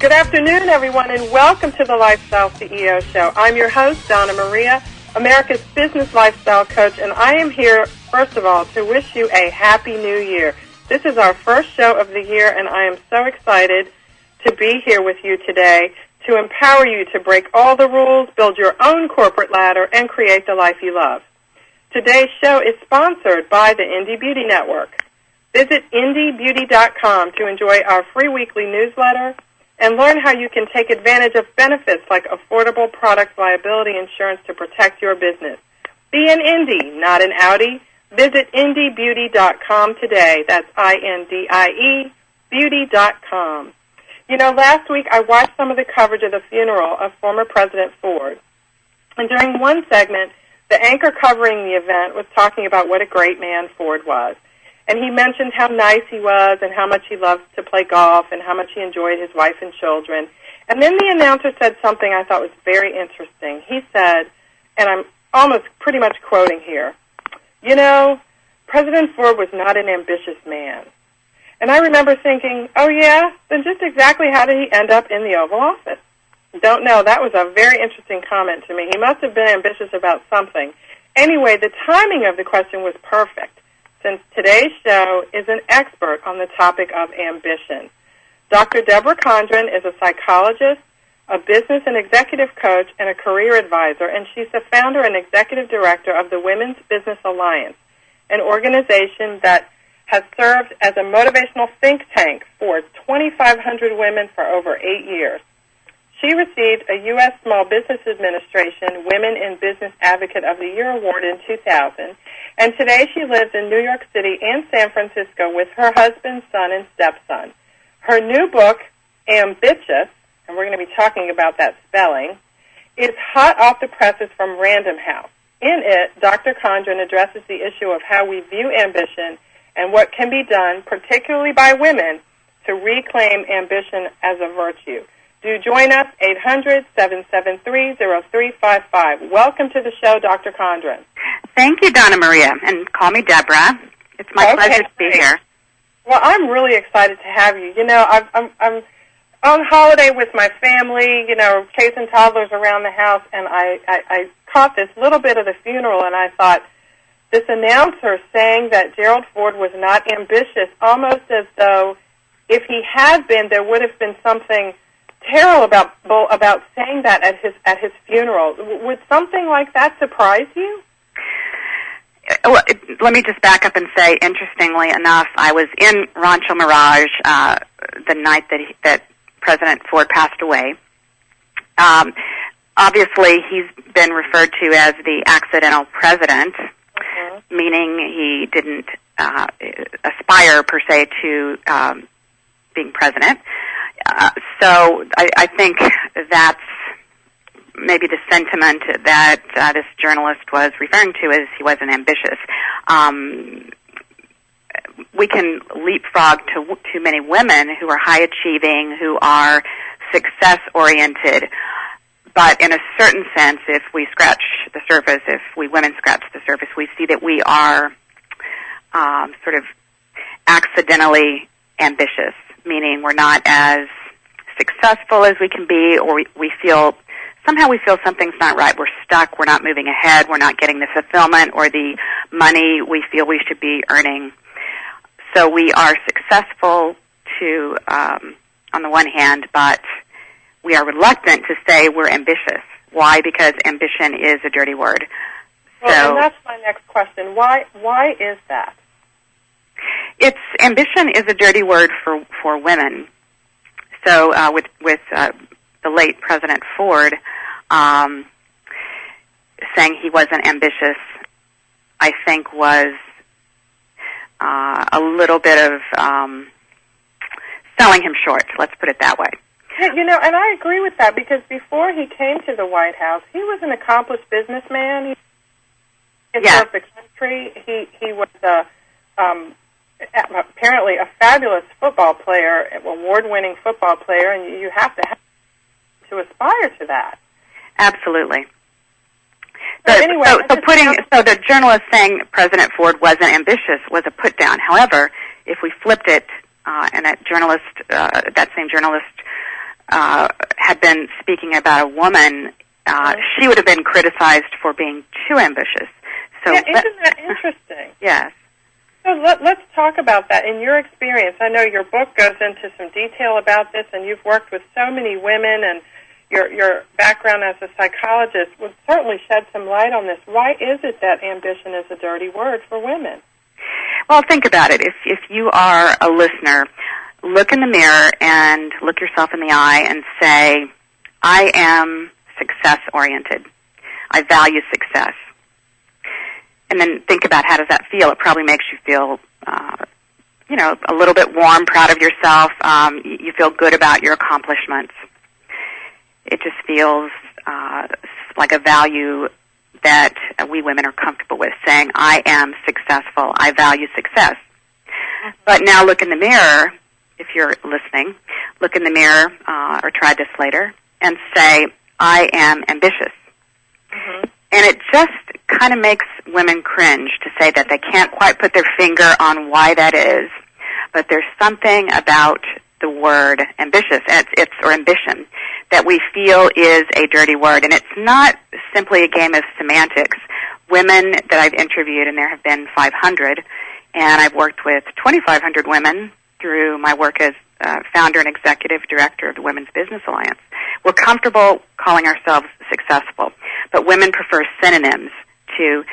Good afternoon, everyone, and welcome to the Lifestyle CEO Show. I'm your host, Donna Maria, America's business lifestyle coach, and I am here, first of all, to wish you a happy new year. This is our first show of the year, and I am so excited to be here with you today to empower you to break all the rules, build your own corporate ladder, and create the life you love. Today's show is sponsored by the Indie Beauty Network. Visit indiebeauty.com to enjoy our free weekly newsletter and learn how you can take advantage of benefits like affordable product liability insurance to protect your business. Be an indie, not an outie. Visit indiebeauty.com today. That's I-N-D-I-E, beauty.com. You know, last week I watched some of the coverage of the funeral of former President Ford. And during one segment, the anchor covering the event was talking about what a great man Ford was. And he mentioned how nice he was and how much he loved to play golf and how much he enjoyed his wife and children. And then the announcer said something I thought was very interesting. He said, and I'm almost pretty much quoting here, you know, President Ford was not an ambitious man. And I remember thinking, oh, yeah? Then just exactly how did he end up in the Oval Office? Don't know. That was a very interesting comment to me. He must have been ambitious about something. Anyway, the timing of the question was perfect, since today's show is an expert on the topic of ambition. Dr. Debra Condren is a psychologist, a business and executive coach, and a career advisor, and she's the founder and executive director of the Women's Business Alliance, an organization that has served as a motivational think tank for 2,500 women for over 8 years. She received a U.S. Small Business Administration Women in Business Advocate of the Year Award in 2000, and today she lives in New York City and San Francisco with her husband, son, and stepson. Her new book, Ambitious, and we're going to be talking about that spelling, is hot off the presses from Random House. In it, Dr. Condren addresses the issue of how we view ambition and what can be done, particularly by women, to reclaim ambition as a virtue. Do join us, 800-773-0355. Welcome to the show, Dr. Condren. Thank you, Donna Maria, and call me Debra. It's my pleasure to be here. Well, I'm really excited to have you. You know, I'm on holiday with my family, you know, chasing toddlers around the house, and I caught this little bit of the funeral, and I thought, this announcer saying that Gerald Ford was not ambitious, almost as though if he had been, there would have been something terrible about saying that at his funeral. Would something like that surprise you? Well, let me just back up and say, interestingly enough, I was in Rancho Mirage the night that President Ford passed away. Obviously, he's been referred to as the accidental president, meaning he didn't aspire, per se, to being president. So I think that's maybe the sentiment that this journalist was referring to, as he wasn't ambitious. We can leapfrog to many women who are high-achieving, who are success-oriented, but in a certain sense, if we scratch the surface, if we women scratch the surface, we see that we are sort of accidentally ambitious, meaning we're not as successful as we can be, or we feel something's not right. We're stuck. We're not moving ahead. We're not getting the fulfillment or the money we feel we should be earning. So we are successful on the one hand, but we are reluctant to say we're ambitious. Why? Because ambition is a dirty word. Well, and that's my next question. Why is that? Ambition is a dirty word for women. So with the late President Ford saying he wasn't ambitious, I think was a little bit of selling him short. Let's put it that way. You know, and I agree with that, because before he came to the White House, he was an accomplished businessman. He served the country. He was apparently a fabulous football player, award-winning football player, and you have to aspire to that. Absolutely. Anyway, so the journalist saying President Ford wasn't ambitious was a put-down. However, if we flipped it, and that same journalist had been speaking about a woman, she would have been criticized for being too ambitious. So isn't that interesting? Yes. So let's talk about that. In your experience, I know your book goes into some detail about this, and you've worked with so many women, and your background as a psychologist would certainly shed some light on this. Why is it that ambition is a dirty word for women? Well, think about it. If you are a listener, look in the mirror and look yourself in the eye and say, I am success-oriented. I value success. And then think about how does that feel. It probably makes you feel, a little bit warm, proud of yourself. You feel good about your accomplishments. It just feels like a value that we women are comfortable with, saying, I am successful. I value success. But now look in the mirror, if you're listening, look in the mirror or try this later and say, I am ambitious. Mm-hmm. And it just kind of makes women cringe to say that. They can't quite put their finger on why that is, but there's something about the word ambitious, or ambition, that we feel is a dirty word. And it's not simply a game of semantics. Women that I've interviewed, and there have been 500, and I've worked with 2,500 women through my work as founder and executive director of the Women's Business Alliance. We're comfortable calling ourselves successful, but women prefer synonyms to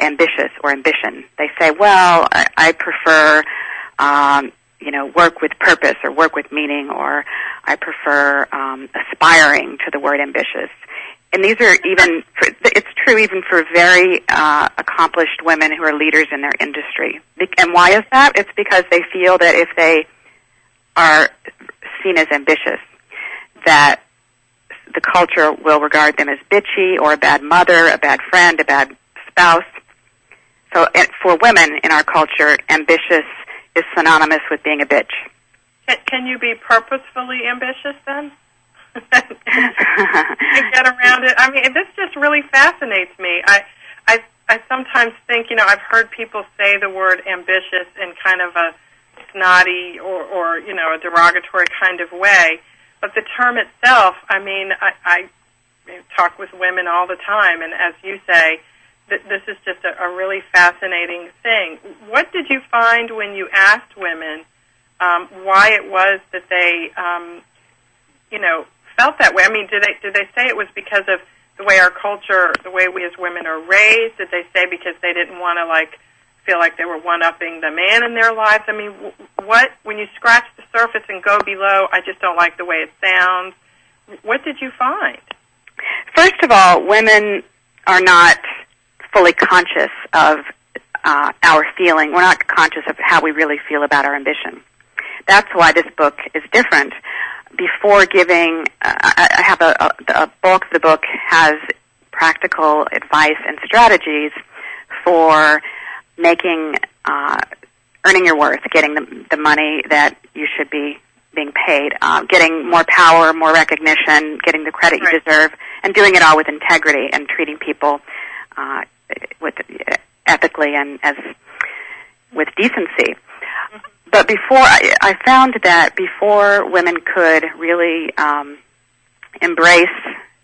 ambitious or ambition. They say, well, I prefer, work with purpose or work with meaning, or I prefer aspiring to the word ambitious. And these are it's true even for very accomplished women who are leaders in their industry. And why is that? It's because they feel that if they are seen as ambitious, that the culture will regard them as bitchy or a bad mother, a bad friend, a bad spouse. So for women in our culture, ambitious is synonymous with being a bitch. Can you be purposefully ambitious then? And get around it. I mean, this just really fascinates me. I sometimes think, I've heard people say the word ambitious in kind of a snotty or a derogatory kind of way. But the term itself, I talk with women all the time, and as you say, this is just a really fascinating thing. What did you find when you asked women why it was that they, felt that way? I mean, did they say it was because of the way our culture, the way we as women are raised? Did they say because they didn't want to feel like they were one-upping the man in their lives? I mean, when you scratch the surface and go below, I just don't like the way it sounds. What did you find? First of all, women are not fully conscious of our feeling. We're not conscious of how we really feel about our ambition. That's why this book is different. Before giving, I have a bulk of the book has practical advice and strategies for making, earning your worth, getting the money that you should be being paid, getting more power, more recognition, getting the credit you deserve, and doing it all with integrity and treating people ethically and with decency. But before, I found that before women could really embrace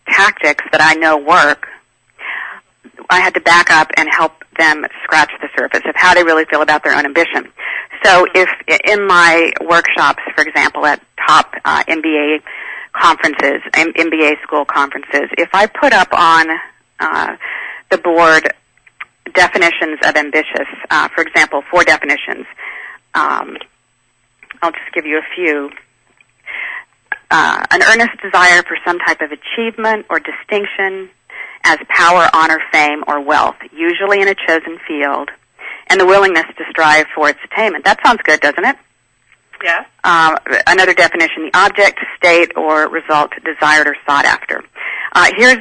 tactics that I know work, I had to back up and help them scratch the surface of how they really feel about their own ambition. So if in my workshops, for example, at top MBA conferences, MBA school conferences, if I put up on the board definitions of ambitious, for example, 4 definitions, I'll just give you a few. An earnest desire for some type of achievement or distinction as power, honor, fame, or wealth, usually in a chosen field, and the willingness to strive for its attainment. That sounds good, doesn't it? Yes. Another definition, the object, state, or result desired or sought after. Here's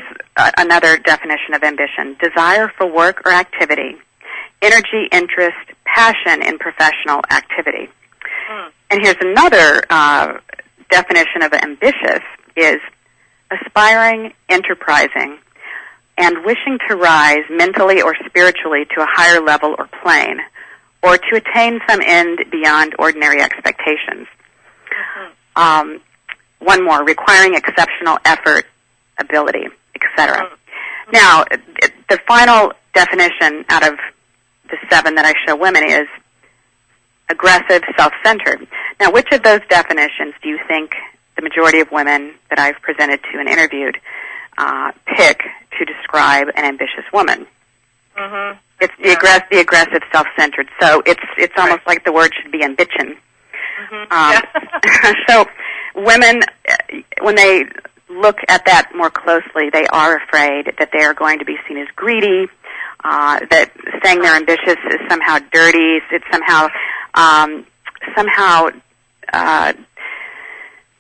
another definition of ambition: desire for work or activity, energy, interest, passion in professional activity. And here's another definition of ambitious is aspiring, enterprising, and wishing to rise mentally or spiritually to a higher level or plane, or to attain some end beyond ordinary expectations. one more, requiring exceptional effort, ability, etc. Now, the final definition out of the 7 that I show women is aggressive, self-centered. Now, which of those definitions do you think the majority of women that I've presented to and interviewed pick to describe an ambitious woman? Mm-hmm. It's the aggressive, self-centered. So it's almost like the word should be ambition. Mm-hmm. So women, when they look at that more closely, they are afraid that they are going to be seen as greedy, that saying they're ambitious is somehow dirty, it's somehow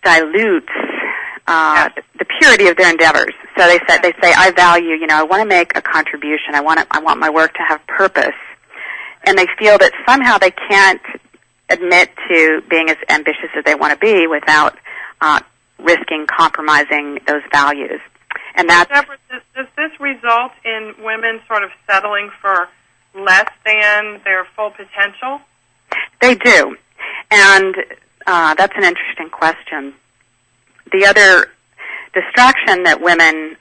dilutes the purity of their endeavors. So they say, I value, I want to make a contribution. I want my work to have purpose. And they feel that somehow they can't admit to being as ambitious as they want to be without risking compromising those values. And that's... Debra, does this result in women sort of settling for less than their full potential? They do. And that's an interesting question. The other distraction that women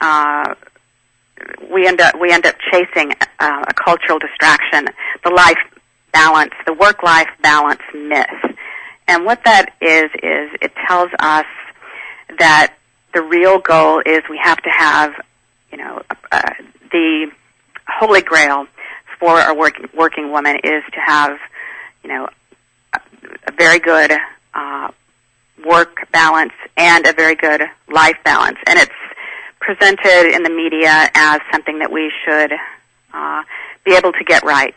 we end up chasing a cultural distraction, the life balance, the work-life balance myth. And what that is it tells us that the real goal is we have to have, the holy grail for a working woman is to have, a very good work balance and a very good life balance. And it's presented in the media as something that we should be able to get right.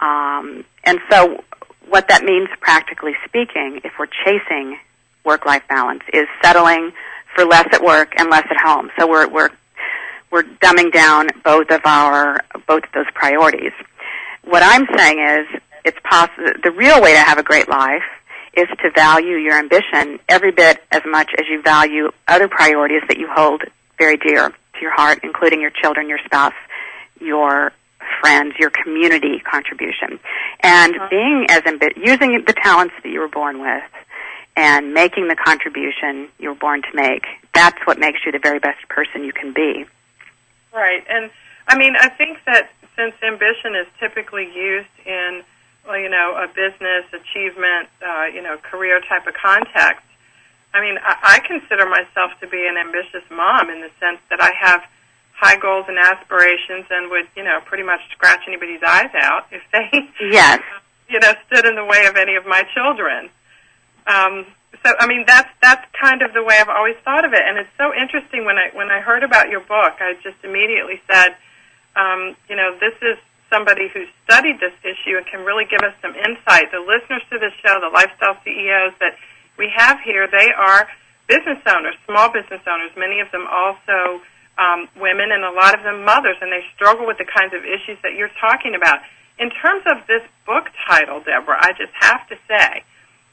And so what that means, practically speaking, if we're chasing work-life balance, is settling for less at work and less at home. So we're dumbing down both of those priorities. What I'm saying is it's possible. The real way to have a great life is to value your ambition every bit as much as you value other priorities that you hold very dear to your heart, including your children, your spouse, your friends, your community contribution. And being as using the talents that you were born with and making the contribution you were born to make, that's what makes you the very best person you can be. Right. And, I think that since ambition is typically used in, a business, achievement, career type of context, I consider myself to be an ambitious mom in the sense that I have high goals and aspirations and would, pretty much scratch anybody's eyes out if they, yes, stood in the way of any of my children. That's kind of the way I've always thought of it. And it's so interesting when I heard about your book, I just immediately said, this is somebody who studied this issue and can really give us some insight. The listeners to this show, the lifestyle CEOs that we have here, they are business owners, small business owners, many of them also women and a lot of them mothers, and they struggle with the kinds of issues that you're talking about. In terms of this book title, Debra, I just have to say,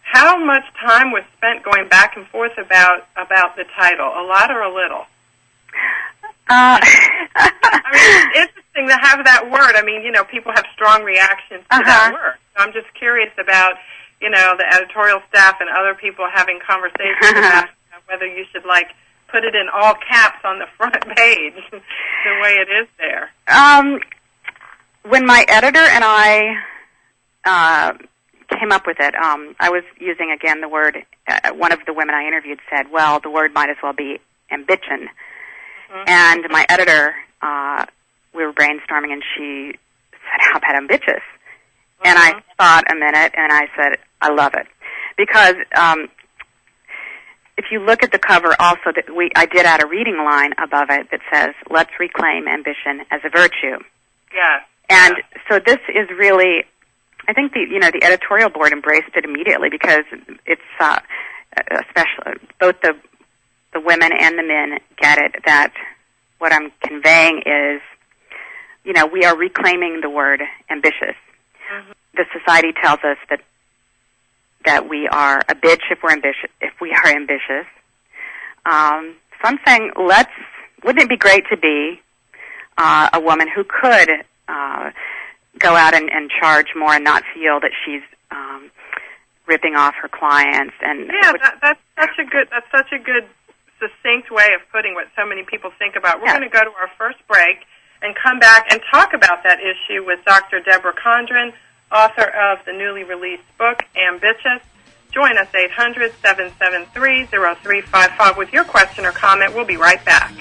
how much time was spent going back and forth about the title? A lot or a little? It's interesting to have that word. People have strong reactions to that word. So I'm just curious about, the editorial staff and other people having conversations about whether you should, put it in all caps on the front page the way it is there. When my editor and I came up with it, I was using, again, the word, one of the women I interviewed said, well, the word might as well be ambition. Mm-hmm. And my editor, we were brainstorming, and she said, how about ambitious? Mm-hmm. And I thought a minute, and I said, I love it. Because if you look at the cover also, I did add a reading line above it that says, let's reclaim ambition as a virtue. Yeah. And so this is really, I think the editorial board embraced it immediately because it's especially both the women and the men get it, that what I'm conveying is, we are reclaiming the word ambitious. Mm-hmm. The society tells us that we are a bitch if we are ambitious. So I'm saying, wouldn't it be great to be a woman who could go out and charge more and not feel that she's ripping off her clients. And that's such a good succinct way of putting what so many people think about. We're going to go to our first break and come back and talk about that issue with Dr. Debra Condren, author of the newly released book, Ambitious. Join us, 800-773-0355, with your question or comment. We'll be right back.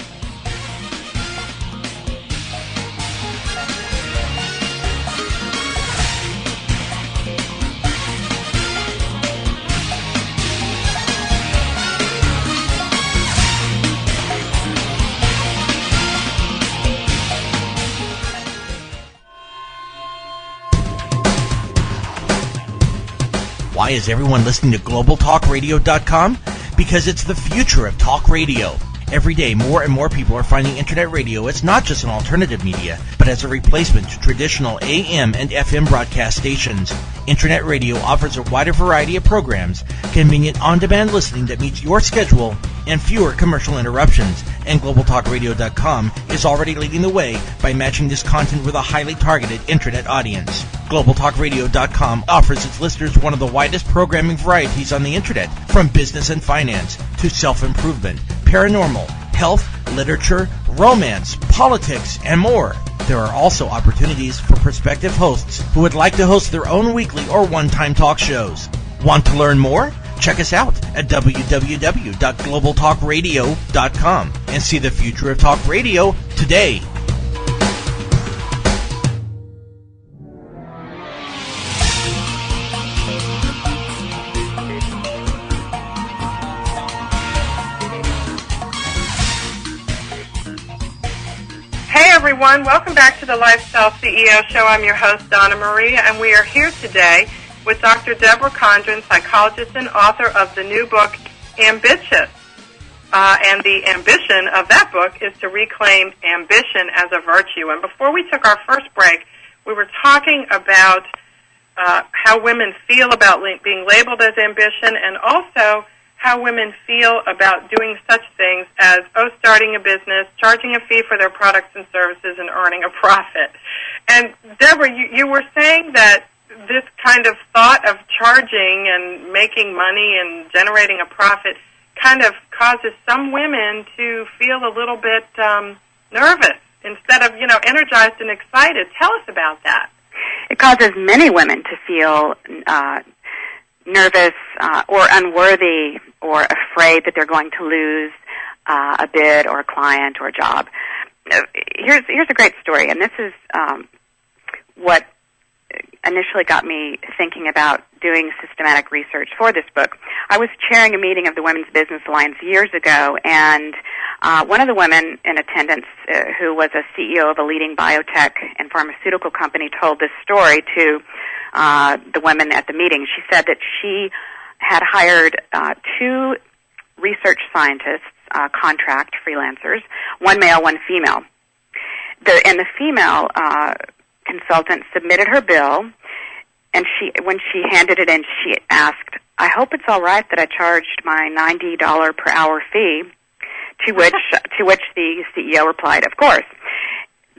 Why is everyone listening to GlobalTalkRadio.com? Because it's the future of talk radio. Every day, more and more people are finding Internet radio as not just an alternative media, but as a replacement to traditional AM and FM broadcast stations. Internet radio offers a wider variety of programs, convenient on-demand listening that meets your schedule, and fewer commercial interruptions. And GlobalTalkRadio.com is already leading the way by matching this content with a highly targeted Internet audience. GlobalTalkRadio.com offers its listeners one of the widest programming varieties on the Internet, from business and finance to self-improvement, paranormal, health, literature, romance, politics, and more. There are also opportunities for prospective hosts who would like to host their own weekly or one-time talk shows. Want to learn more? Check us out at www.globaltalkradio.com and see the future of talk radio today. Everyone, welcome back to the Lifestyle CEO Show. I'm your host, Donna Maria, and we are here today with Dr. Debra Condren, psychologist and author of the new book, Ambitious. And the ambition of that book is to reclaim ambition as a virtue. And before we took our first break, we were talking about how women feel about being labeled as ambition, and also how women feel about doing such things as, starting a business, charging a fee for their products and services, and earning a profit. And, Debra, you were saying that this kind of thought of charging and making money and generating a profit kind of causes some women to feel a little bit nervous instead of, energized and excited. Tell us about that. It causes many women to feel nervous or unworthy or afraid that they're going to lose a bid or a client or a job. Here's a great story, and this is what initially got me thinking about doing systematic research for this book. I was chairing a meeting of the Women's Business Alliance years ago, and one of the women in attendance, who was a CEO of a leading biotech and pharmaceutical company, told this story to the women at the meeting. She said that she had hired two research scientists, contract freelancers, one male, one female. The female consultant submitted her bill, and when she handed it in, she asked, "I hope it's all right that I charged my $90 per hour fee," to which the CEO replied, "Of course."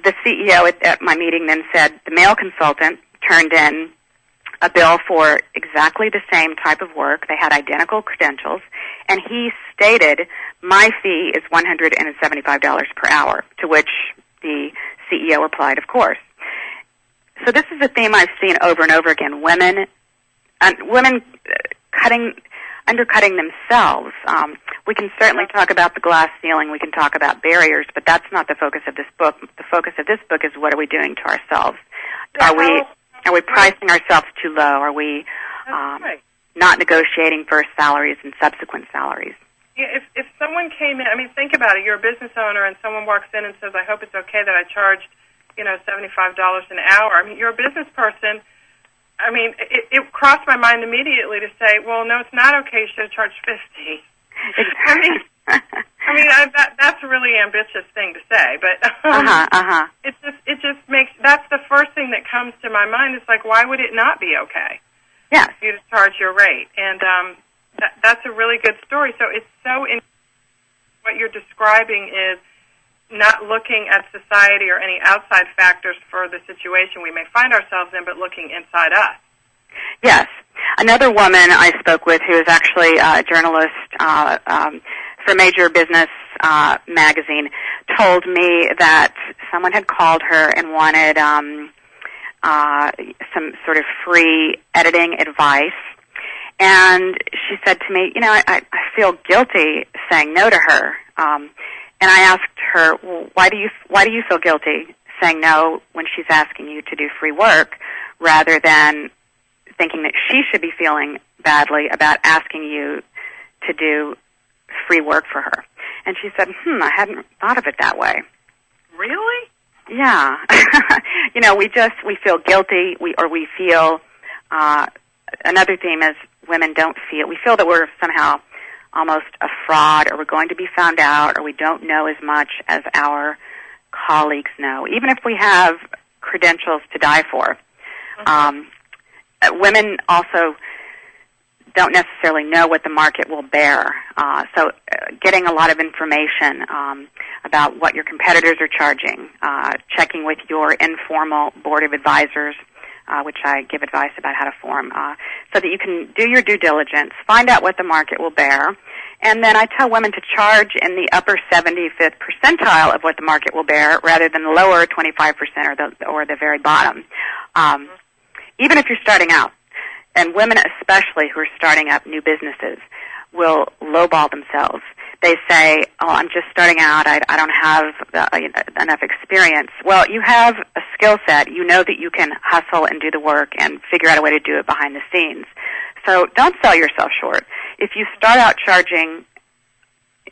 The CEO at my meeting then said the male consultant turned in a bill for exactly the same type of work. They had identical credentials, and he stated, "My fee is $175 per hour," to which the CEO replied, "Of course." So this is a theme I've seen over and over again. Women undercutting themselves. We can certainly talk about the glass ceiling. We can talk about barriers, but that's not the focus of this book. The focus of this book is, what are we doing to ourselves? Are we pricing ourselves too low? Are we not negotiating first salaries and subsequent salaries? Yeah, if someone came in, think about it. You're a business owner, and someone walks in and says, "I hope it's okay that I charged, $75 an hour." You're a business person. It crossed my mind immediately to say, "Well, no, it's not okay. You should have charged $50." That's a really ambitious thing to say, but it just makes, that's the first thing that comes to my mind. It's like, why would it not be okay? Yes. For you to charge your rate, and that's a really good story. So it's what you're describing is not looking at society or any outside factors for the situation we may find ourselves in, but looking inside us. Yes. Another woman I spoke with, who is actually a journalist for a major business magazine, told me that someone had called her and wanted some sort of free editing advice. And she said to me, I feel guilty saying no to her. And I asked her, well, why do you feel guilty saying no when she's asking you to do free work, rather than thinking that she should be feeling badly about asking you to do free work for her? And she said, I hadn't thought of it that way. Really? Yeah. We feel guilty, we feel, another theme is women we feel that we're somehow almost a fraud, or we're going to be found out, or we don't know as much as our colleagues know, even if we have credentials to die for. Women also don't necessarily know what the market will bear. So getting a lot of information about what your competitors are charging, checking with your informal board of advisors, which I give advice about how to form, so that you can do your due diligence, find out what the market will bear. And then I tell women to charge in the upper 75th percentile of what the market will bear, rather than the lower 25% or the very bottom. Even if you're starting out, and women especially who are starting up new businesses will lowball themselves. They say, I'm just starting out, I don't have enough experience. Well, you have a skill set. You know that you can hustle and do the work and figure out a way to do it behind the scenes. So don't sell yourself short. If you start out charging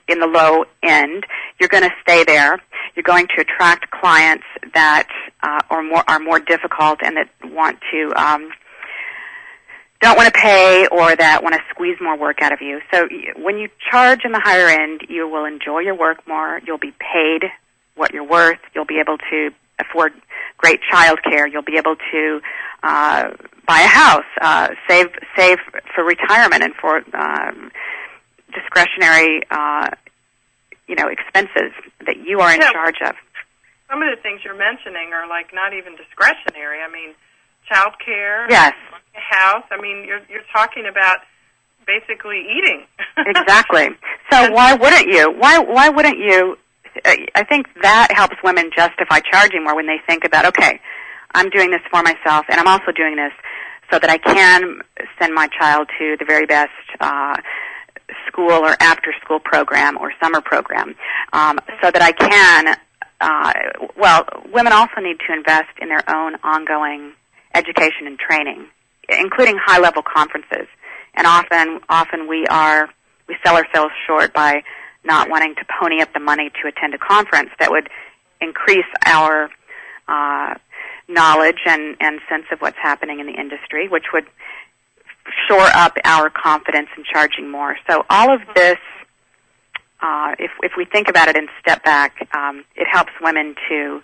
in the low end, you're going to stay there. You're going to attract clients that are more difficult and that don't want to pay, or that want to squeeze more work out of you. So when you charge in the higher end, you will enjoy your work more. You'll be paid what you're worth. You'll be able to afford great child care. You'll be able to buy a house, save for retirement and for discretionary expenses that you are in charge of. Some of the things you're mentioning are like not even discretionary. I mean, child care. Yes. House. I mean, you're talking about basically eating. Exactly. So why wouldn't you? Why wouldn't you? I think that helps women justify charging more when they think about, okay, I'm doing this for myself, and I'm also doing this so that I can send my child to the very best school or after-school program or summer program, so that I can. Women also need to invest in their own ongoing education and training, including high-level conferences. And often we sell ourselves short by not wanting to pony up the money to attend a conference that would increase our knowledge and sense of what's happening in the industry, which would shore up our confidence in charging more. So all of this, if we think about it and step back, it helps women to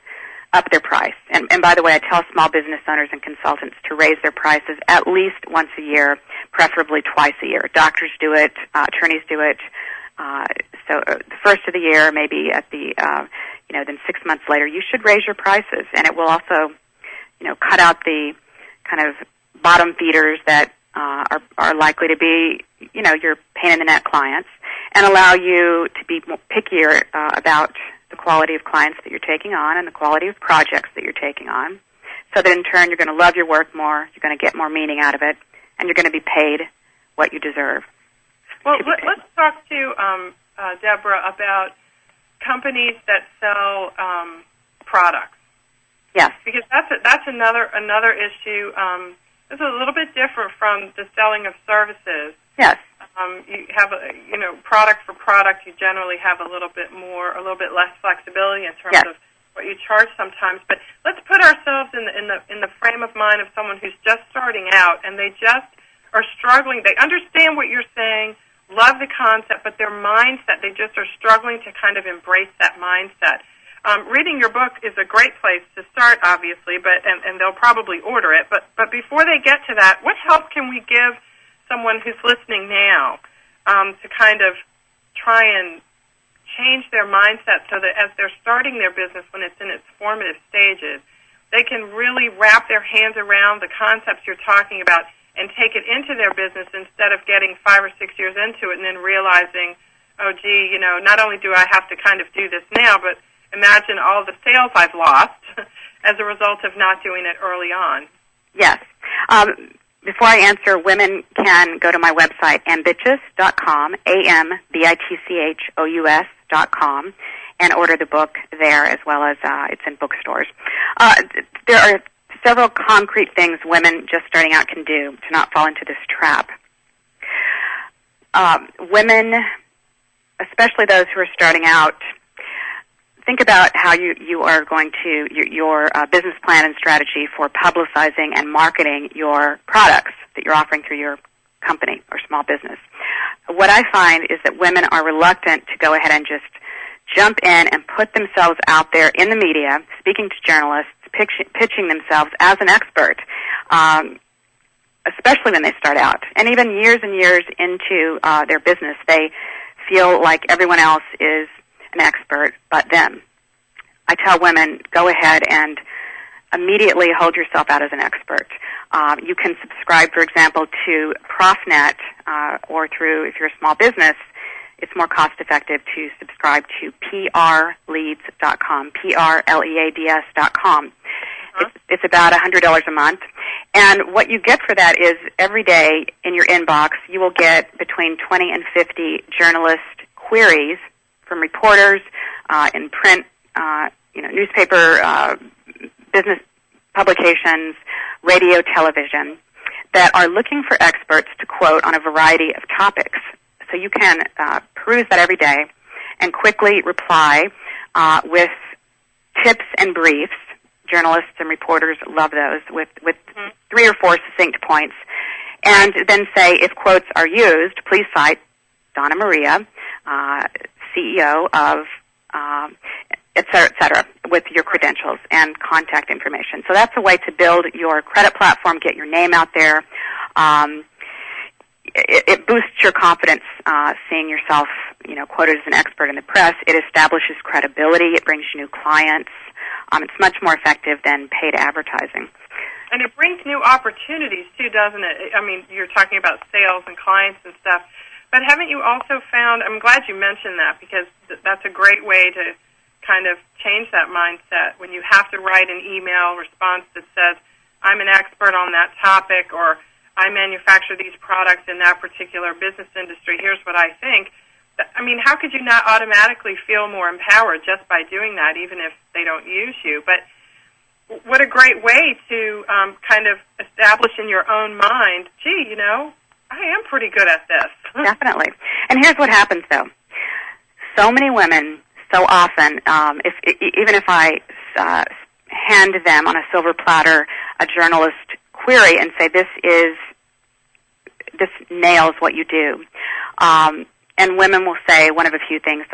up their price. And by the way, I tell small business owners and consultants to raise their prices at least once a year, preferably twice a year. Doctors do it, attorneys do it. So the first of the year, maybe at the, then 6 months later, you should raise your prices. And it will also, cut out the kind of bottom feeders that are likely to be, your pain in the neck clients, and allow you to be more pickier about the quality of clients that you're taking on and the quality of projects that you're taking on, so that in turn you're going to love your work more, you're going to get more meaning out of it, and you're going to be paid what you deserve. Well, let's talk to Debra about companies that sell products. Yes, because that's another issue. It's a little bit different from the selling of services. Yes. You have product for product. You generally have a little bit less flexibility in terms of what you charge sometimes. But let's put ourselves in the frame of mind of someone who's just starting out and they just are struggling. They understand what you're saying, love the concept, but their mindset, they just are struggling to kind of embrace that mindset. Reading your book is a great place to start, obviously, and they'll probably order it. But before they get to that, what help can we give someone who's listening now to kind of try and change their mindset so that as they're starting their business, when it's in its formative stages, they can really wrap their hands around the concepts you're talking about and take it into their business instead of getting 5 or 6 years into it and then realizing, oh, gee, not only do I have to kind of do this now, but imagine all the sales I've lost as a result of not doing it early on. Yes. Before I answer, women can go to my website, ambitious.com, ambitchous.com, and order the book there, as well as it's in bookstores. There are several concrete things women just starting out can do to not fall into this trap. Women, especially those who are starting out, think about how you are going to, your business plan and strategy for publicizing and marketing your products that you're offering through your company or small business. What I find is that women are reluctant to go ahead and just jump in and put themselves out there in the media, speaking to journalists, pitching themselves as an expert, especially when they start out. And even years and years into their business, they feel like everyone else is an expert but them. I tell women, go ahead and immediately hold yourself out as an expert. You can subscribe, for example, to ProfNet, or through, if you're a small business, it's more cost-effective to subscribe to prleads.com, prleads.com. It's about $100 a month. And what you get for that is every day in your inbox, you will get between 20 and 50 journalist queries from reporters in print, newspaper, business publications, radio, television, that are looking for experts to quote on a variety of topics. So you can peruse that every day and quickly reply with tips and briefs. Journalists and reporters love those, with 3 or 4 succinct points. And then say, if quotes are used, please cite Donna Maria, CEO of, et cetera, with your credentials and contact information. So that's a way to build your credit platform, get your name out there. It boosts your confidence, seeing yourself, quoted as an expert in the press. It establishes credibility. It brings you new clients. It's much more effective than paid advertising. And it brings new opportunities, too, doesn't it? I mean, you're talking about sales and clients and stuff. But haven't you also found, I'm glad you mentioned that, because that's a great way to kind of change that mindset. When you have to write an email response that says, I'm an expert on that topic, or I manufacture these products in that particular business industry, here's what I think. I mean, how could you not automatically feel more empowered just by doing that, even if they don't use you? But what a great way to kind of establish in your own mind, gee, I am pretty good at this. Definitely. And here's what happens, though. So many women, so often, even if I hand them on a silver platter a journalist query and say, this nails what you do, and women will say one of a few things.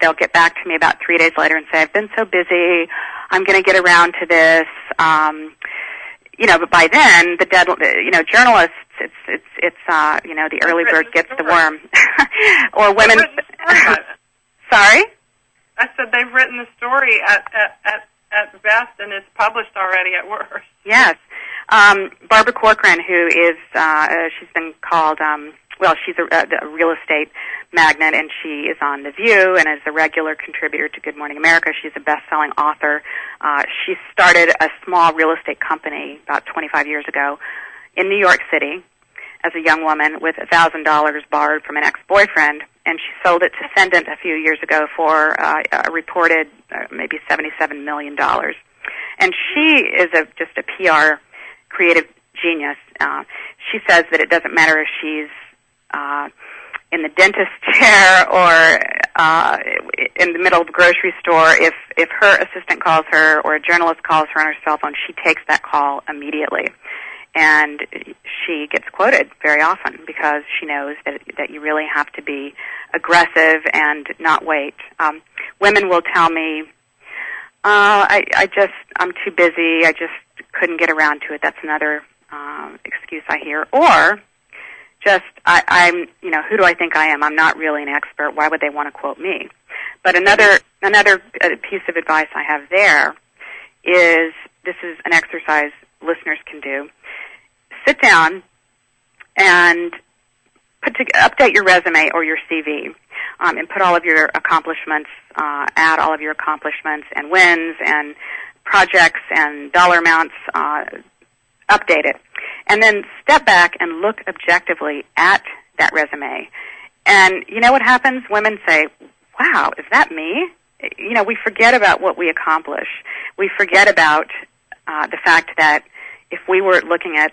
They'll get back to me about 3 days later and say, I've been so busy, I'm going to get around to this. But by then, journalists, it's the early bird gets the worm. Or women. Sorry? I said they've written the story at best, and it's published already at worst. Yes. Barbara Corcoran, who is, she's been called, she's a real estate magnate, and she is on The View and is a regular contributor to Good Morning America. She's a best-selling author. She started a small real estate company about 25 years ago in New York City as a young woman with $1,000 borrowed from an ex-boyfriend, and she sold it to Ascendant a few years ago for a reported maybe $77 million. And she is just a PR creative genius. She says that it doesn't matter if she's in the dentist chair or in the middle of the grocery store. If her assistant calls her or a journalist calls her on her cell phone, she takes that call immediately. And she gets quoted very often because she knows that you really have to be aggressive and not wait. Women will tell me, I'm too busy, I just couldn't get around to it. That's another excuse I hear. Or I'm who do I think I am? I'm not really an expert. Why would they want to quote me? But another piece of advice I have there is, this is an exercise listeners can do. Sit down and update your resume or your CV, and put all of your accomplishments, add all of your accomplishments and wins and projects and dollar amounts, update it. And then step back and look objectively at that resume. And you know what happens? Women say, wow, is that me? You know, we forget about what we accomplish. We forget about the fact that if we were looking at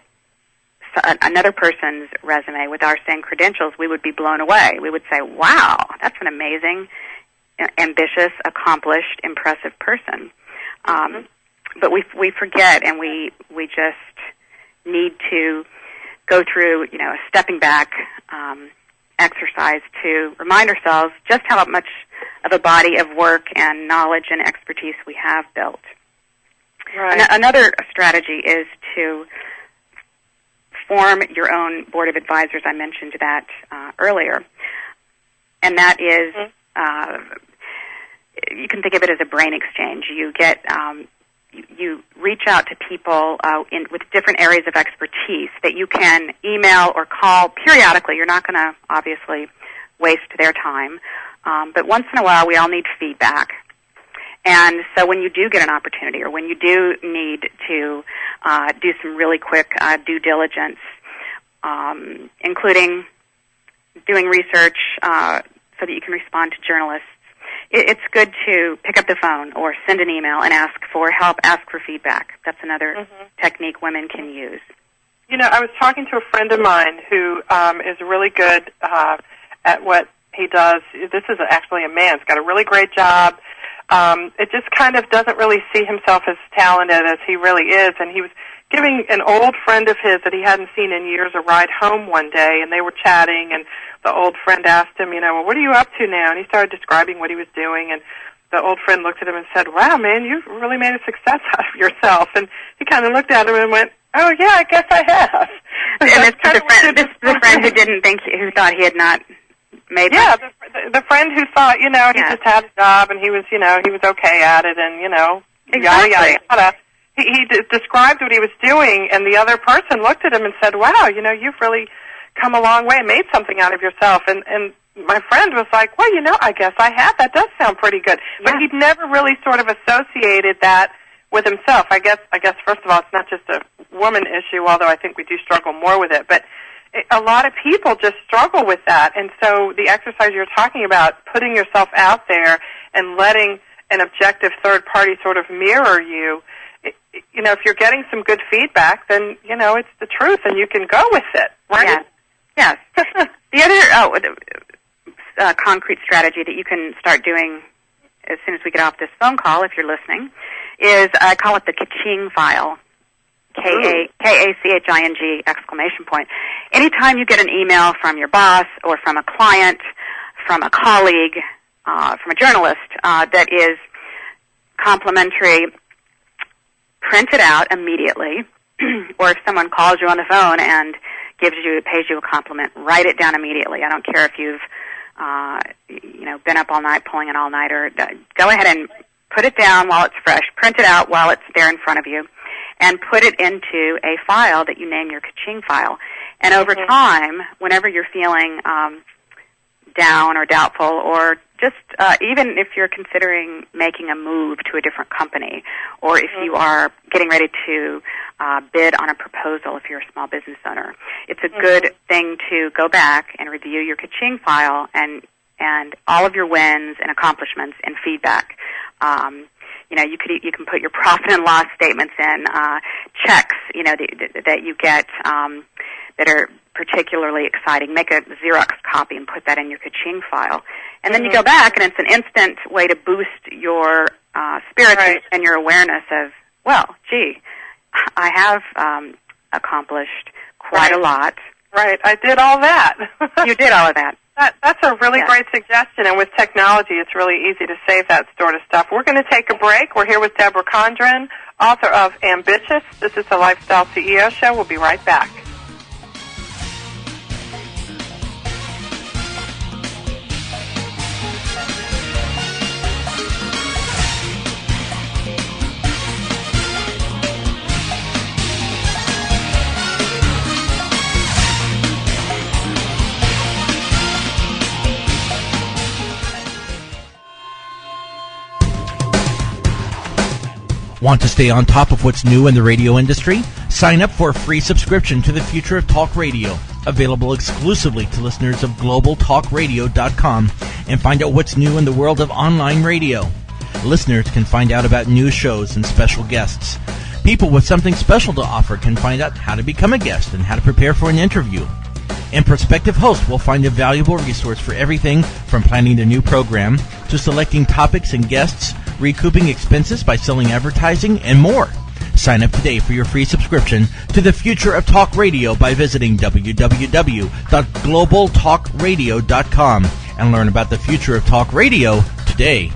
another person's resume with our same credentials, we would be blown away. We would say, wow, that's an amazing, ambitious, accomplished, impressive person. But we forget, and we just need to go through, you know, a stepping back exercise to remind ourselves just how much of a body of work and knowledge and expertise we have built. Right. Another strategy is to form your own board of advisors. I mentioned that earlier. And that is, you can think of it as a brain exchange. You get, you reach out to people with different areas of expertise that you can email or call periodically. You're not going to, obviously, waste their time. But once in a while, we all need feedback. And so when you do get an opportunity, or when you do need to do some really quick due diligence, including doing research so that you can respond to journalists, it's good to pick up the phone or send an email and ask for help, ask for feedback. That's another technique women can use. You know, I was talking to a friend of mine who is really good at what he does. This is actually a man. He's got a really great job. It just kind of doesn't really see himself as talented as he really is. And he was giving an old friend of his that he hadn't seen in years a ride home one day, and they were chatting, and the old friend asked him, you know, well, what are you up to now? And he started describing what he was doing, and the old friend looked at him and said, wow, man, you've really made a success out of yourself. And he kind of looked at him and went, oh, yeah, I guess I have. And this is the friend who didn't think, who thought he had not made yeah, the friend who thought, you know, he just had a job and he was, you know, he was okay at it and, you know, exactly. yada, yada. He described what he was doing, and the other person looked at him and said, wow, you know, you've really come a long way and made something out of yourself. And my friend was like, well, you know, I guess I have. That does sound pretty good. Yeah. But he'd never really sort of associated that with himself. I guess, first of all, it's not just a woman issue, although I think we do struggle more with it. But a lot of people just struggle with that. And so the exercise you're talking about, putting yourself out there and letting an objective third party sort of mirror you, you know, if you're getting some good feedback, then, you know, it's the truth and you can go with it, right? Yes. The other concrete strategy that you can start doing as soon as we get off this phone call, if you're listening, is I call it the ka-ching file. K-A-C-H-I-N-G exclamation point. Anytime you get an email from your boss or from a client, from a colleague, from a journalist that is complimentary, print it out immediately. Or if someone calls you on the phone and pays you a compliment, write it down immediately. I don't care if you've been up all night pulling an all-nighter. Go ahead and put it down while it's fresh. Print it out while it's there in front of you. And put it into a file that you name your ka-ching file. And over time, whenever you're feeling down or doubtful, or just even if you're considering making a move to a different company, or if you are getting ready to bid on a proposal if you're a small business owner, it's a good thing to go back and review your ka-ching file and all of your wins and accomplishments and feedback. You know, you can put your profit and loss statements in, checks, you know, that you get that are particularly exciting. Make a Xerox copy and put that in your ka-ching file. And then you go back, and it's an instant way to boost your spirits and your awareness of, well, gee, I have accomplished quite a lot. Right, I did all that. You did all of that. That's a really great suggestion, and with technology, it's really easy to save that sort of stuff. We're going to take a break. We're here with Debra Condren, author of Ambitious. This is the Lifestyle CEO Show. We'll be right back. Want to stay on top of what's new in the radio industry? Sign up for a free subscription to the Future of Talk Radio, available exclusively to listeners of globaltalkradio.com, and find out what's new in the world of online radio. Listeners can find out about new shows and special guests. People with something special to offer can find out how to become a guest and how to prepare for an interview. And prospective hosts will find a valuable resource for everything from planning the new program to selecting topics and guests, recouping expenses by selling advertising, and more. Sign up today for your free subscription to the Future of Talk Radio by visiting www.globaltalkradio.com and learn about the future of talk radio today.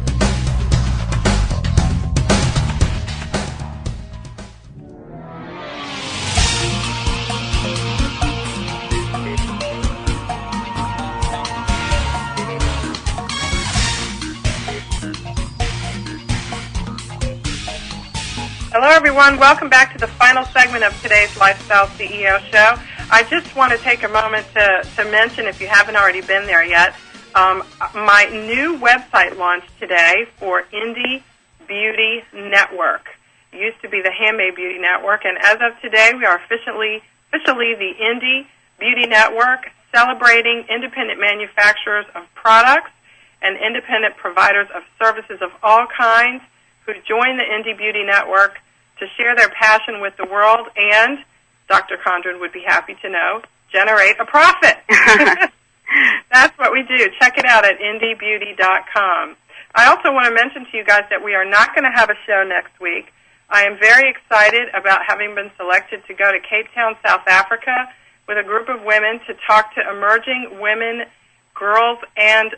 Hello, everyone. Welcome back to the final segment of today's Lifestyle CEO Show. I just want to take a moment to mention, if you haven't already been there yet, my new website launched today for Indie Beauty Network. It used to be the Handmade Beauty Network, and as of today, we are officially the Indie Beauty Network, celebrating independent manufacturers of products and independent providers of services of all kinds who join the Indie Beauty Network to share their passion with the world and, Dr. Condren would be happy to know, generate a profit. That's what we do. Check it out at indiebeauty.com. I also want to mention to you guys that we are not going to have a show next week. I am very excited about having been selected to go to Cape Town, South Africa, with a group of women to talk to emerging women, girls, and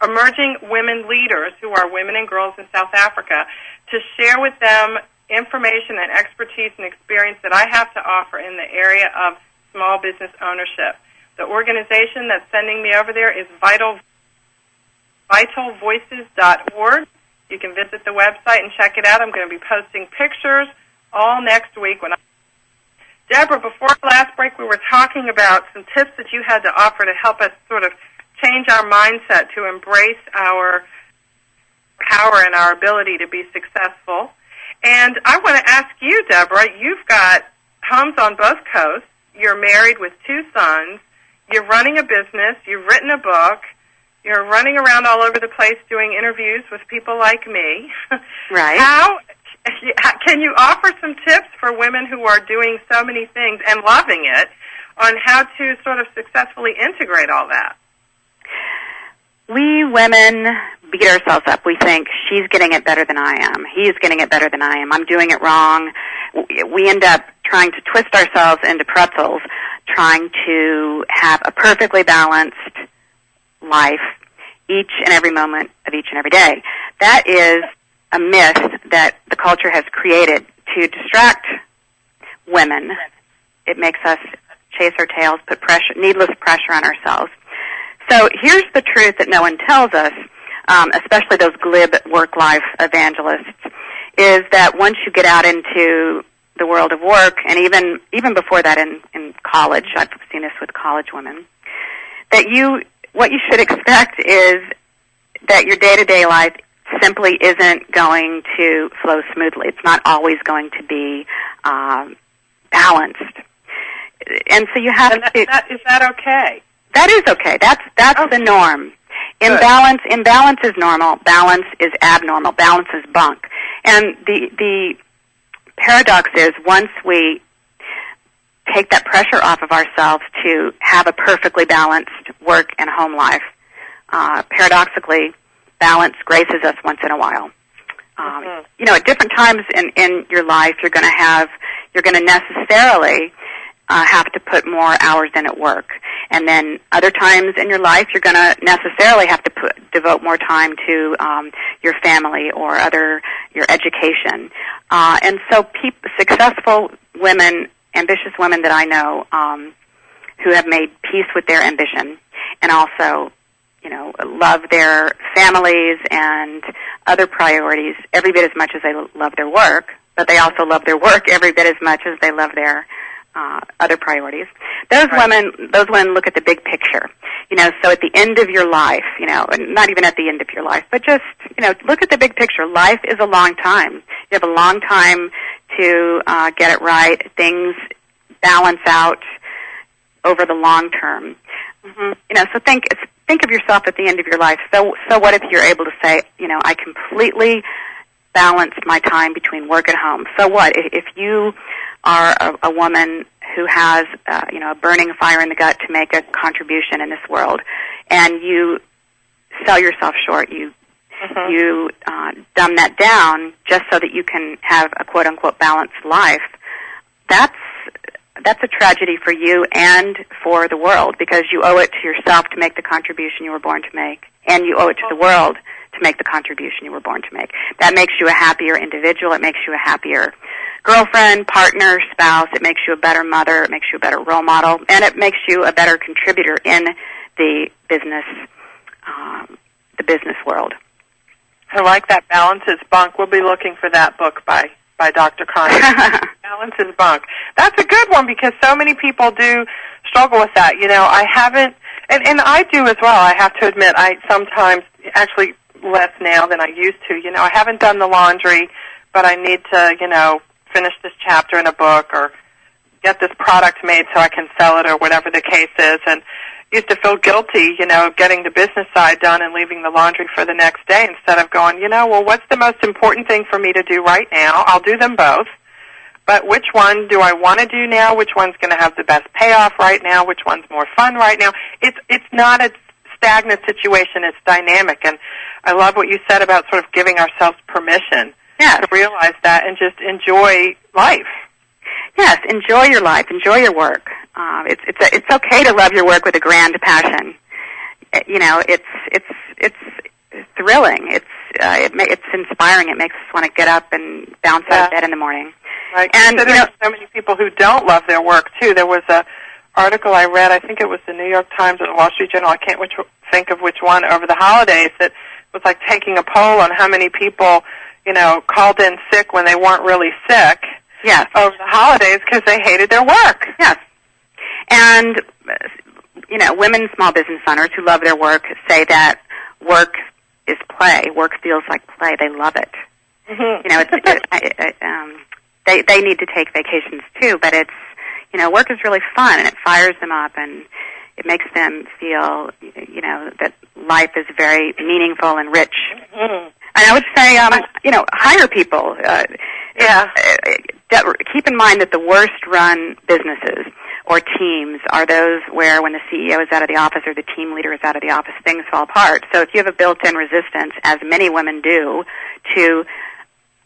emerging women leaders who are women and girls in South Africa, to share with them information and expertise and experience that I have to offer in the area of small business ownership. The organization that's sending me over there is vitalvoices.org. You can visit the website and check it out. I'm going to be posting pictures all next week. Debra, before the last break, we were talking about some tips that you had to offer to help us sort of change our mindset to embrace our power and our ability to be successful. And I want to ask you, Debra, you've got homes on both coasts. You're married with 2 sons. You're running a business. You've written a book. You're running around all over the place doing interviews with people like me. Right. Can you offer some tips for women who are doing so many things and loving it on how to sort of successfully integrate all that? We women beat ourselves up. We think, she's getting it better than I am. He's getting it better than I am. I'm doing it wrong. We end up trying to twist ourselves into pretzels, trying to have a perfectly balanced life each and every moment of each and every day. That is a myth that the culture has created to distract women. It makes us chase our tails, put needless pressure on ourselves. So here's the truth that no one tells us, especially those glib work-life evangelists, is that once you get out into the world of work, and even before that in college, I've seen this with college women, that what you should expect is that your day-to-day life simply isn't going to flow smoothly. It's not always going to be balanced. And so you have to... Is that okay? That is okay. That's okay. The norm. Imbalance is normal. Balance is abnormal. Balance is bunk. And the paradox is, once we take that pressure off of ourselves to have a perfectly balanced work and home life, paradoxically, balance graces us once in a while. At different times in your life, you're going to necessarily have to put more hours in at work. And then other times in your life, you're going to necessarily have to devote more time to your family or your education. And so successful women, ambitious women that I know who have made peace with their ambition and also, love their families and other priorities every bit as much as they love their work, but they also love their work every bit as much as they love their other priorities. Those women look at the big picture. So at the end of your life, and not even at the end of your life, but just, look at the big picture. Life is a long time. You have a long time to get it right. Things balance out over the long term. Mm-hmm. You know, so think of yourself at the end of your life. So what if you're able to say, you know, I completely balanced my time between work and home? So what if you are a woman who has you know, a burning fire in the gut to make a contribution in this world, and you sell yourself short, you dumb that down just so that you can have a quote unquote balanced life? That's a tragedy for you and for the world, because you owe it to yourself to make the contribution you were born to make, and you owe it to the world to make the contribution you were born to make. That makes you a happier individual. It makes you a happier girlfriend, partner, spouse. It makes you a better mother. It makes you a better role model, and it makes you a better contributor in the business world. I like that. Balance is Bunk. We'll be looking for that book by Dr. Condren. Balance is Bunk. That's a good one, because so many people do struggle with that. You know, I haven't, and I do as well. I have to admit, I sometimes, actually less now than I used to. You know, I haven't done the laundry, but I need to, you know, finish this chapter in a book or get this product made so I can sell it, or whatever the case is. And used to feel guilty, you know, getting the business side done and leaving the laundry for the next day, instead of going, you know, well, what's the most important thing for me to do right now? I'll do them both. But which one do I want to do now? Which one's going to have the best payoff right now? Which one's more fun right now? It's not a stagnant situation. It's dynamic. And I love what you said about sort of giving ourselves permission to realize that and just enjoy life. Yes, enjoy your life. Enjoy your work. It's okay to love your work with a grand passion. You know, it's thrilling. It's inspiring. It makes us want to get up and bounce out of bed in the morning. Right. And you know, so many people who don't love their work too. There was a article I read. I think it was the New York Times or the Wall Street Journal. I can't think of which one, over the holidays. That was like taking a poll on how many people, you know, called in sick when they weren't really sick. Yes. Over the holidays because they hated their work. Yes. And, you know, women small business owners who love their work say that work is play. Work feels like play. They love it. Mm-hmm. You know, they need to take vacations too, but it's, you know, work is really fun, and it fires them up, and it makes them feel, you know, that life is very meaningful and rich. Mm-hmm. And I would say, you know, hire people. Keep in mind that the worst-run businesses or teams are those where, when the CEO is out of the office or the team leader is out of the office, things fall apart. So if you have a built-in resistance, as many women do, to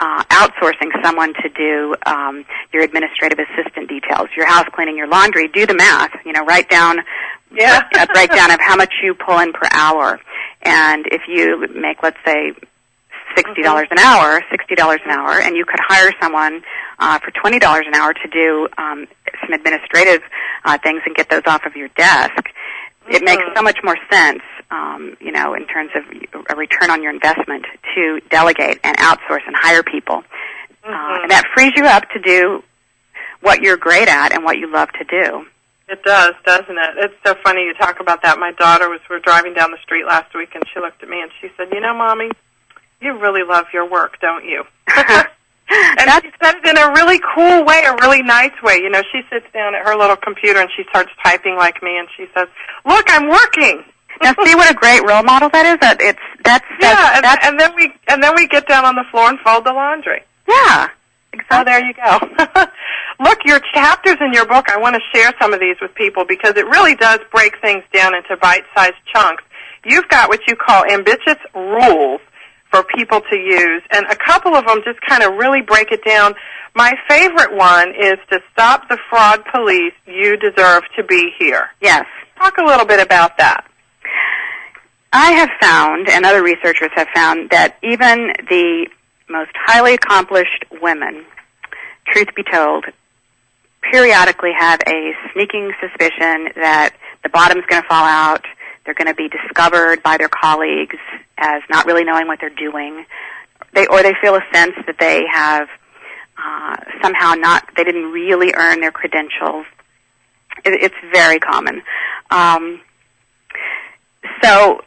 outsourcing someone to do your administrative assistant details, your house cleaning, your laundry, do the math. You know, write down a breakdown of how much you pull in per hour. And if you make, let's say, $60 an hour, and you could hire someone for $20 an hour to do some administrative things and get those off of your desk. It makes so much more sense, you know, in terms of a return on your investment, to delegate and outsource and hire people. And that frees you up to do what you're great at and what you love to do. It does, doesn't it? It's so funny you talk about that. My daughter we're driving down the street last week, and she looked at me and she said, you know, Mommy, you really love your work, don't you? And she said it in a really cool way, a really nice way. You know, she sits down at her little computer and she starts typing like me, and she says, look, I'm working. Now, see what a great role model that is? And then we get down on the floor and fold the laundry. Yeah, exactly. Oh, there you go. Look, your chapters in your book, I want to share some of these with people, because it really does break things down into bite-sized chunks. You've got what you call ambitious rules for people to use, and a couple of them just kind of really break it down. My favorite one is to stop the fraud police. You deserve to be here. Yes. Talk a little bit about that. I have found, and other researchers have found, that even the most highly accomplished women, truth be told, periodically have a sneaking suspicion that the bottom's going to fall out. They're going to be discovered by their colleagues as not really knowing what they're doing. They feel a sense that they have they didn't really earn their credentials. It's very common. So,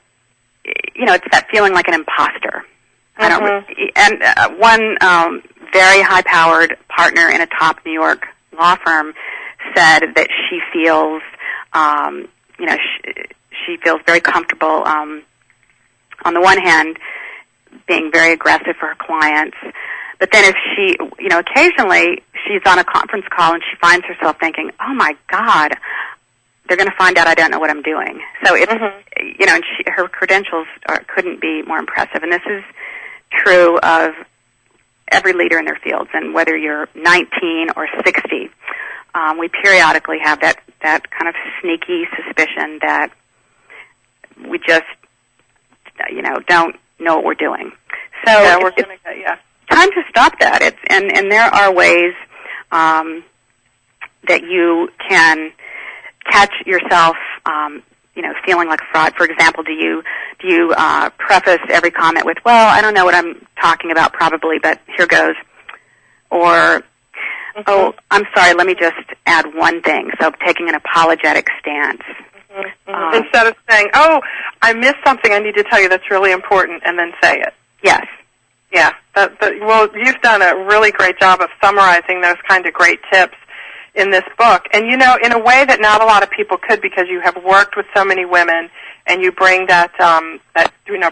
you know, it's that feeling like an imposter. One very high-powered partner in a top New York law firm, said that she feels, she feels very comfortable, on the one hand, being very aggressive for her clients. But then if she, occasionally she's on a conference call and she finds herself thinking, oh my God, they're going to find out I don't know what I'm doing. So it's, and her credentials couldn't be more impressive. And this is true of every leader in their fields. And whether you're 19 or 60, we periodically have that kind of sneaky suspicion that we just, don't know what we're doing. So it's time to stop that. And there are ways that you can catch yourself, feeling like a fraud. For example, do you preface every comment with, "Well, I don't know what I'm talking about, probably, but here goes," or "Oh, I'm sorry, let me just add one thing." So taking an apologetic stance. Instead of saying, "Oh, I missed something I need to tell you that's really important," and then say it. Yes. Yeah. Well, you've done a really great job of summarizing those kind of great tips in this book. And, in a way that not a lot of people could, because you have worked with so many women and you bring that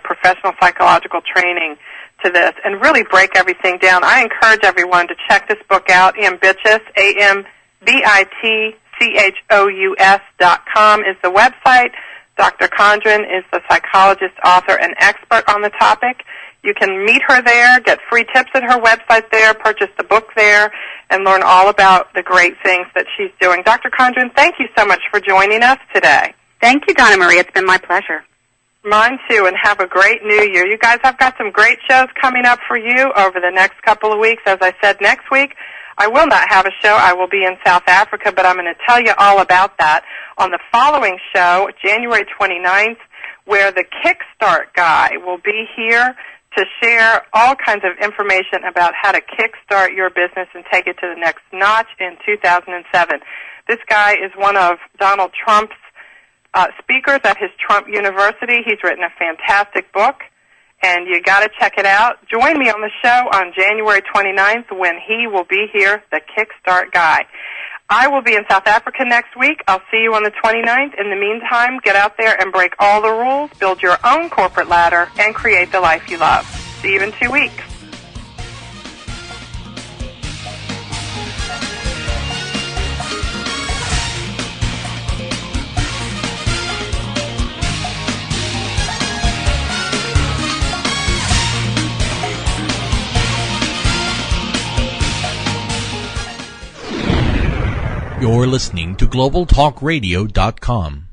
professional psychological training to this and really break everything down. I encourage everyone to check this book out. Ambitious, AMBITCHOUS.com is the website. Dr. Condren is the psychologist, author, and expert on the topic. You can meet her there, get free tips at her website there, purchase the book there, and learn all about the great things that she's doing. Dr. Condren, thank you so much for joining us today. Thank you, Donna Marie. It's been my pleasure. Mine too, and have a great New Year. You guys, I've got some great shows coming up for you over the next couple of weeks. As I said, next week I will not have a show. I will be in South Africa, but I'm going to tell you all about that on the following show, January 29th, where the Kickstart guy will be here to share all kinds of information about how to kickstart your business and take it to the next notch in 2007. This guy is one of Donald Trump's speakers at his Trump University. He's written a fantastic book, and you got to check it out. Join me on the show on January 29th when he will be here, the Kickstart guy. I will be in South Africa next week. I'll see you on the 29th. In the meantime, get out there and break all the rules, build your own corporate ladder, and create the life you love. See you in 2 weeks. You're listening to GlobalTalkRadio.com.